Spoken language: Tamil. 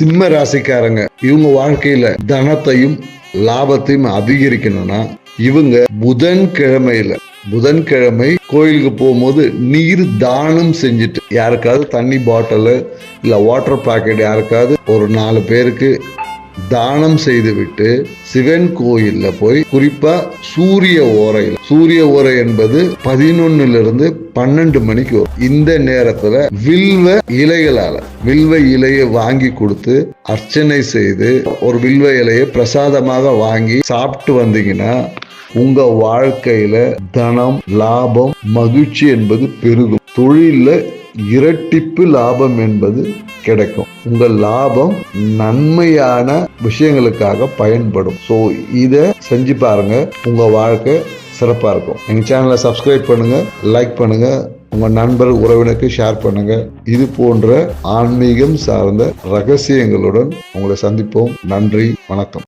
சிம்ம ராசிக்காரங்க இவங்க வாழ்க்கையில தனத்தையும் லாபத்தையும் அதிகரிக்கணும்னா இவங்க புதன்கிழமை கோயிலுக்கு போகும்போது நீர் தானம் செஞ்சுட்டு யாருக்காவது தண்ணி பாட்டில் இல்ல வாட்டர் பாக்கெட் யாருக்காவது ஒரு 4 பேருக்கு தானம் செய்து விட்டு சிவன் கோயில்ல போய் குறிப்பா சூரிய ஓரை என்பது 11 to 12 மணிக்கு வரும். இந்த நேரத்துல வில்வ இலையை வாங்கி கொடுத்து அர்ச்சனை செய்து ஒரு வில்வ இலையை பிரசாதமாக வாங்கி சாப்பிட்டு வந்தீங்கன்னா உங்க வாழ்க்கையில தனம், லாபம், மகிழ்ச்சி என்பது பெருகும். தொழில இரட்டிப்பு லாபம் என்பது கிடைக்கும். உங்க லாபம் நன்மையான விஷயங்களுக்காக பயன்படும். ஸோ இதை செஞ்சு பாருங்க, உங்க வாழ்க்கை சிறப்பா இருக்கும். எங்க சேனலை சப்ஸ்கிரைப் பண்ணுங்க, லைக் பண்ணுங்க, உங்க நண்பர் உறவினருக்கு ஷேர் பண்ணுங்க. இது போன்ற ஆன்மீகம் சார்ந்த ரகசியங்களுடன் உங்களை சந்திப்போம். நன்றி, வணக்கம்.